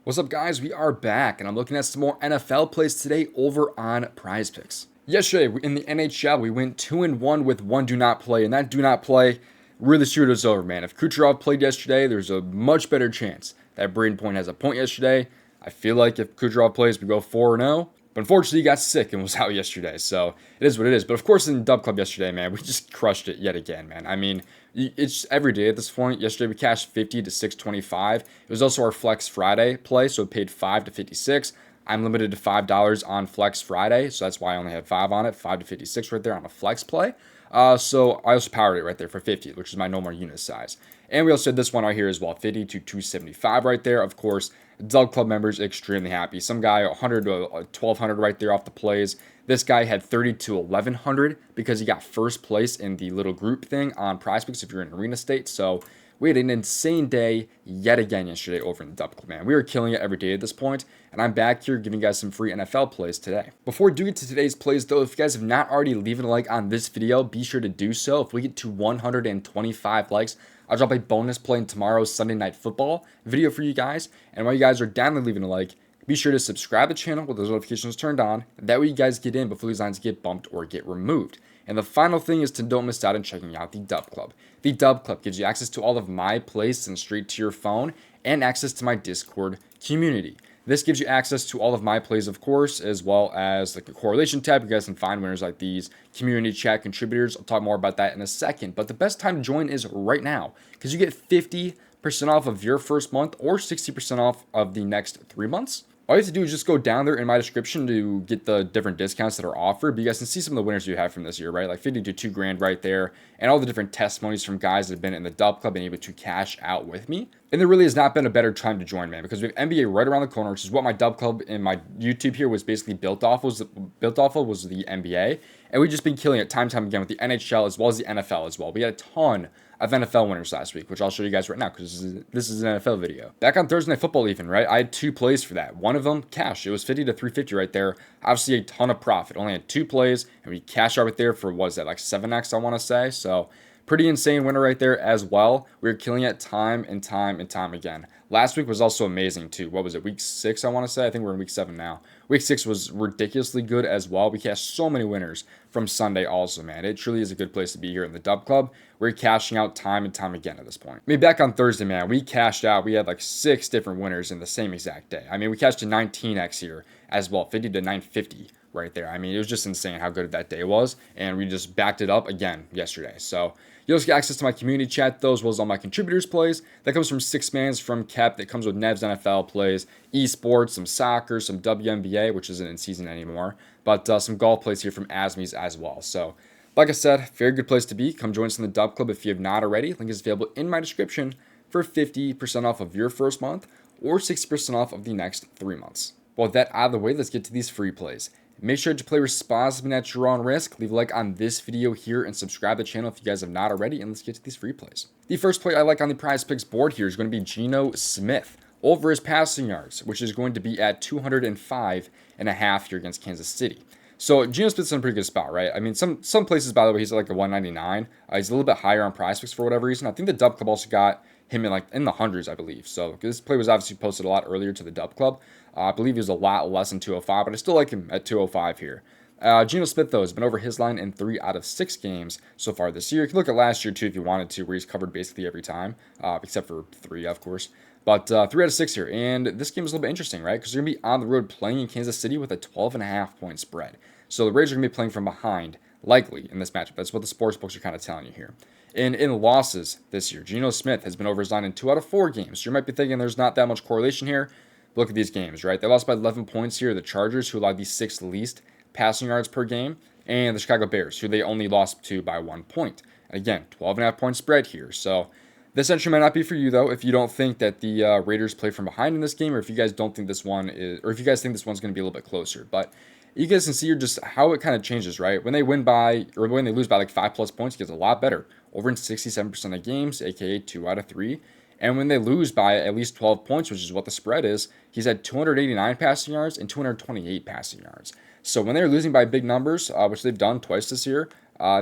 What's up, guys? We are back, and I'm looking at some more NFL plays today over on PrizePicks. Yesterday, in the NHL, we went 2-1 with one do not play, and that do not play really screwed us over, man. If Kucherov played yesterday, there's a much better chance that Braden Point has a point yesterday. I feel like if Kucherov plays, we go 4-0. But unfortunately, he got sick and was out yesterday, so it is what it is. But of course, in DubClub yesterday, man, we just crushed it yet again, man. I mean, it's every day at this point. Yesterday, we cashed 50 to 625. It was also our Flex Friday play, so it paid 5 to 56. I'm limited to $5 on Flex Friday, so that's why I only have 5 on it, 5 to 56 right there on a Flex play. So I also powered it right there for 50, which is my normal unit size. And we also did this one right here as well, 50 to 275 right there. Of course, DubClub members extremely happy. Some guy 100 to 1200 right there off the plays. This guy had 30 to 1100 because he got first place in the little group thing on PrizePicks if you're in Arena State. So we had an insane day yet again yesterday over in the DubClub, man. We are killing it every day at this point, and I'm back here giving you guys some free NFL plays today. Before we do get to today's plays, though, if you guys have not already leaving a like on this video, be sure to do so. If we get to 125 likes, I'll drop a bonus play in tomorrow's Sunday Night Football video for you guys. And while you guys are down and leaving a like, be sure to subscribe to the channel with those notifications turned on. That way you guys get in before these lines get bumped or get removed. And the final thing is to don't miss out on checking out the DubClub. The DubClub gives you access to all of my plays sent straight to your phone and access to my Discord community. This gives you access to all of my plays, of course, as well as like the correlation tab. You guys can find winners like these, community chat contributors. I'll talk more about that in a second. But the best time to join is right now because you get 50% off of your first month or 60% off of the next 3 months. All you have to do is just go down there in my description to get the different discounts that are offered. But you guys can see some of the winners you have from this year, right? Like 50 to 2 grand right there. And all the different testimonies from guys that have been in the DubClub and able to cash out with me. And there really has not been a better time to join, man, because we have NBA right around the corner, which is what my DubClub and my YouTube here was basically built off of, was the NBA. And we've just been killing it time and time again with the NHL as well as the NFL as well. We had a ton of NFL winners last week, which I'll show you guys right now because this is an NFL video. Back on Thursday Night Football even, right? I had 2 plays for that. One of them, cash. It was 50 to 350 right there. Obviously a ton of profit. Only had 2 plays, and we cashed out right there for, what is that, like 7x, I want to say. So pretty insane winner right there as well. We were killing it time and time and time again. Last week was also amazing too. What was it, week 6, I want to say? I think we're in week 7 now. Week 6 was ridiculously good as well. We cashed so many winners from Sunday also, man. It truly is a good place to be here in the DubClub. We're cashing out time and time again at this point. I mean, back on Thursday, man, we cashed out. We had like 6 different winners in the same exact day. I mean, we cashed a 19x here as well, 50 to 950 right there. I mean, it was just insane how good that day was, and we just backed it up again yesterday. So you'll also get access to my community chat, though, as well as all my contributors' plays. That comes from 6 Mans from Kep. That comes with Nev's NFL plays, esports, some soccer, some WNBA, which isn't in season anymore, but some golf plays here from Asmi's as well. So like I said, very good place to be. Come join us in the DubClub if you have not already. Link is available in my description for 50% off of your first month or 60% off of the next 3 months. Well, with that out of the way, let's get to these free plays. Make sure to play responsibly at your own risk. Leave a like on this video here and subscribe to the channel if you guys have not already. And let's get to these free plays. The first play I like on the PrizePicks board here is going to be Geno Smith over his passing yards, which is going to be at 205.5 here against Kansas City. So Geno Smith's in a pretty good spot, right? I mean, some places, by the way, he's at like a 199. He's a little bit higher on PrizePicks for whatever reason. I think the DubClub also got him in the hundreds, I believe. So this play was obviously posted a lot earlier to the DubClub. I believe he was a lot less than 205, but I still like him at 205 here. Geno Smith, though, has been over his line in 3 out of 6 games so far this year. You can look at last year, too, if you wanted to, where he's covered basically every time, except for 3, of course. But 3 out of 6 here. And this game is a little bit interesting, right? Because they're going to be on the road playing in Kansas City with a 12.5 point spread. So the Raiders are going to be playing from behind, likely, in this matchup. That's what the sports books are kind of telling you here. And in losses this year, Geno Smith has been over his line in 2 out of 4 games. So you might be thinking there's not that much correlation here. Look at these games, right? They lost by 11 points here. The Chargers, who allowed the 6th least passing yards per game, and the Chicago Bears, who they only lost to by 1 point. And again, 12.5 point spread here. So this entry might not be for you, though, if you don't think that the Raiders play from behind in this game, or if you guys don't think this one is, or if you guys think this one's going to be a little bit closer. But you guys can see here just how it kind of changes, right? When they win by, or when they lose by like 5+ points, it gets a lot better. Over in 67% of games, aka 2 out of 3. And when they lose by at least 12 points, which is what the spread is, he's had 289 passing yards and 228 passing yards. So when they're losing by big numbers, which they've done twice this year,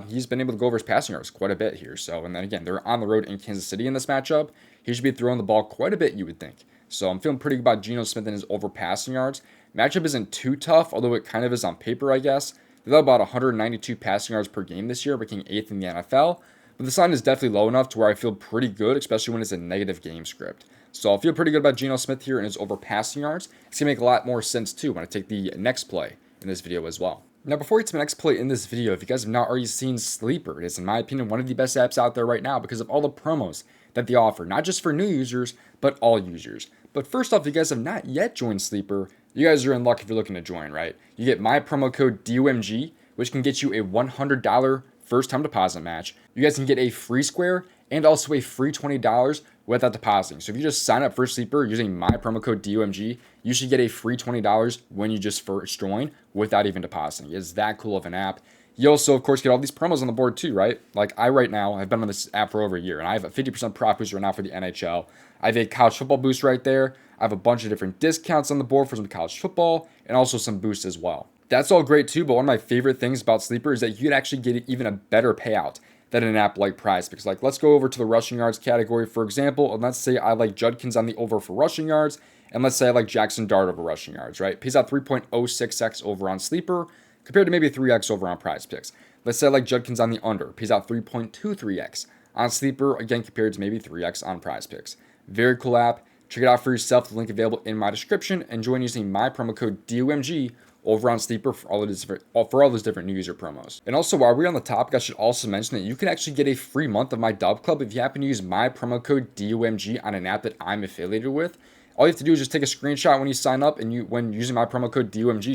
he's been able to go over his passing yards quite a bit here. So, and then again, they're on the road in Kansas City in this matchup. He should be throwing the ball quite a bit, you would think. So I'm feeling pretty good about Geno Smith and his over passing yards. Matchup isn't too tough, although it kind of is on paper, I guess. They've got about 192 passing yards per game this year, ranking 8th in the NFL. But the sign is definitely low enough to where I feel pretty good, especially when it's a negative game script. So I feel pretty good about Geno Smith here and his over passing yards. It's going to make a lot more sense too when I take the next play in this video as well. Now, before we get to the next play in this video, if you guys have not already seen Sleeper, it is, in my opinion, one of the best apps out there right now because of all the promos that they offer, not just for new users, but all users. But first off, if you guys have not yet joined Sleeper, you guys are in luck if you're looking to join, right? You get my promo code DOMG, which can get you a $100 first-time deposit match. You guys can get a free square and also a free $20 without depositing. So if you just sign up for Sleeper using my promo code DOMG, you should get a free $20 when you just first join without even depositing. It's that cool of an app. You also, of course, get all these promos on the board too, right? Like right now, I've been on this app for over a year, and I have a 50% prop boost right now for the NHL. I have a college football boost right there. I have a bunch of different discounts on the board for some college football and also some boosts as well. That's all great too, but one of my favorite things about Sleeper is that you could actually get even a better payout than an app like PrizePicks. Like, let's go over to the rushing yards category, for example, and let's say I like Judkins on the over for rushing yards, and let's say I like Jackson Dart over rushing yards, right? Pays out 3.06x over on Sleeper, compared to maybe 3x over on PrizePicks. Let's say I like Judkins on the under, pays out 3.23x on Sleeper, again compared to maybe 3x on PrizePicks. Very cool app. Check it out for yourself. The link available in my description, and join using my promo code DOMG over on Sleeper for all those different new user promos. And also, while we're on the topic, I should also mention that you can actually get a free month of my DubClub if you happen to use my promo code DOMG on an app that I'm affiliated with. All you have to do is just take a screenshot when you sign up, and when using my promo code DOMG,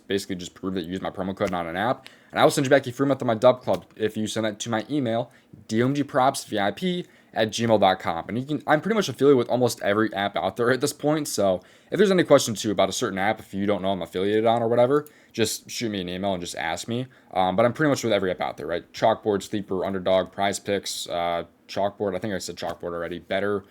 basically just prove that you use my promo code on an app, and I will send you back a free month of my DubClub if you send that to my email, domgpropsvip@gmail.com. And I'm pretty much affiliated with almost every app out there at this point, so if there's any questions too about a certain app, if you don't know I'm affiliated on or whatever, just shoot me an email and just ask me. But I'm pretty much with every app out there, right? Chalkboard, Sleeper, Underdog, PrizePicks, Chalkboard. I think I said Chalkboard already. Better,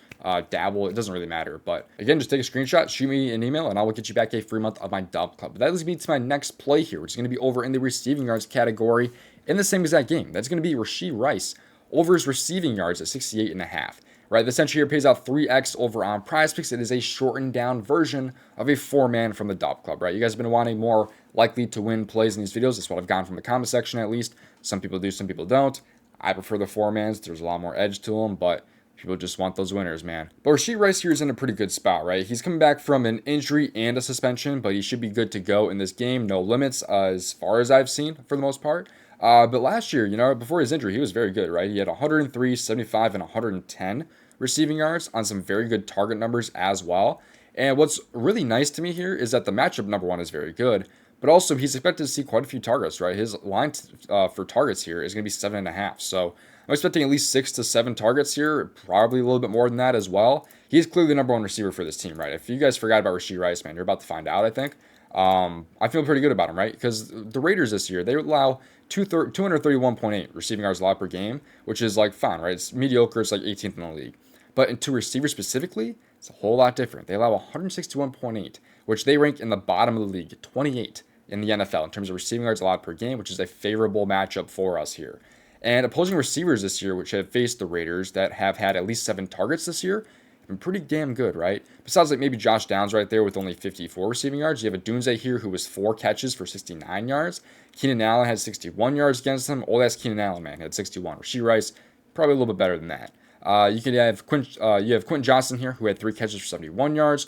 Dabble. It doesn't really matter. But again, just take a screenshot, shoot me an email, and I will get you back a free month of my DubClub. That leads me to my next play here, which is going to be over in the receiving yards category in the same exact game. That's going to be Rashee Rice over his receiving yards at 68.5. Right, this entry here pays out 3x over on PrizePicks. It is a shortened down version of a 4-man from the DubClub, right? You guys have been wanting more likely to win plays in these videos. That's what I've gotten from the comment section, at least. Some people do, some people don't. I prefer the 4-mans. There's a lot more edge to them, but people just want those winners, man. But Rashee Rice here is in a pretty good spot, right? He's coming back from an injury and a suspension, but he should be good to go in this game. No limits as far as I've seen for the most part. But last year, before his injury, he was very good, right? He had 103, 75, and 110 receiving yards on some very good target numbers as well. And what's really nice to me here is that the matchup number one is very good, but also he's expected to see quite a few targets, right? His line for targets here is going to be 7.5. So I'm expecting at least 6 to 7 targets here, probably a little bit more than that as well. He's clearly the number one receiver for this team, right? If you guys forgot about Rashee Rice, man, you're about to find out, I think. I feel pretty good about him, right? Because the Raiders this year, they allow 231.8 receiving yards allowed per game, which is like fine, right? It's mediocre. It's like 18th in the league. But to receivers specifically, it's a whole lot different. They allow 161.8, which they rank in the bottom of the league, 28 in the NFL in terms of receiving yards allowed per game, which is a favorable matchup for us here. And opposing receivers this year, which have faced the Raiders that have had at least 7 targets this year, have been pretty damn good, right? Besides like maybe Josh Downs right there with only 54 receiving yards. You have a Dunze here who was 4 catches for 69 yards. Keenan Allen had 61 yards against him. Oh, that's Keenan Allen, man. He had 61. Rashee Rice, probably a little bit better than that. You have Quentin Johnson here, who had 3 catches for 71 yards.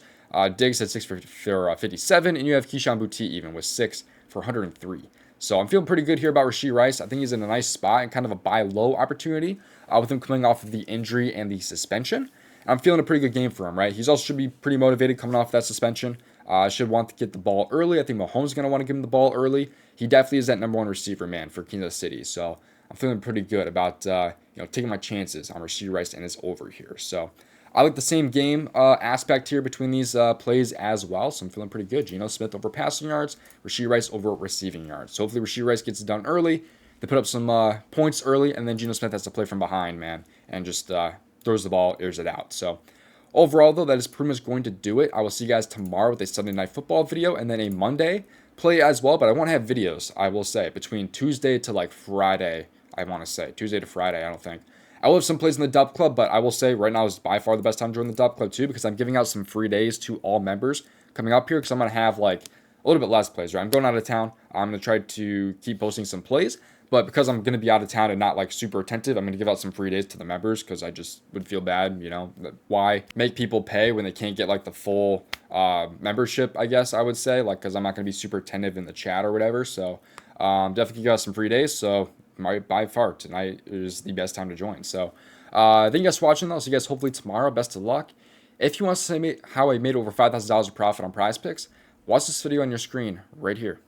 Diggs had 6 for 57, and you have Keyshawn Boutte even with 6 for 103. So I'm feeling pretty good here about Rashee Rice. I think he's in a nice spot and kind of a buy low opportunity with him coming off of the injury and the suspension. I'm feeling a pretty good game for him, right? He's also should be pretty motivated coming off that suspension. Should want to get the ball early. I think Mahomes is going to want to give him the ball early. He definitely is that number one receiver, man, for Kansas City. So I'm feeling pretty good about taking my chances on Rashee Rice and his over here. So I like the same game aspect here between these plays as well. So I'm feeling pretty good. Geno Smith over passing yards, Rashee Rice over receiving yards. So hopefully Rashee Rice gets it done early. They put up some points early, and then Geno Smith has to play from behind, man, and just throws the ball, airs it out. So overall, though, that is pretty much going to do it. I will see you guys tomorrow with a Sunday Night Football video, and then a Monday play as well. But I won't have videos, I will say, between Tuesday to like Friday. I want to say Tuesday to Friday, I don't think. I will have some plays in the Dub Club, but I will say right now is by far the best time to join the Dub Club too, because I'm giving out some free days to all members coming up here, because I'm going to have like a little bit less plays, right? I'm going out of town. I'm going to try to keep posting some plays, but because I'm going to be out of town and not like super attentive, I'm going to give out some free days to the members, because I just would feel bad, you know, why make people pay when they can't get like the full membership, I guess I would say, like, because I'm not going to be super attentive in the chat or whatever. So definitely give us some free days. So by far tonight is the best time to join. So thank you guys for watching. I'll see you guys hopefully tomorrow. Best of luck. If you want to see how I made over $5,000 of profit on PrizePicks, watch this video on your screen right here.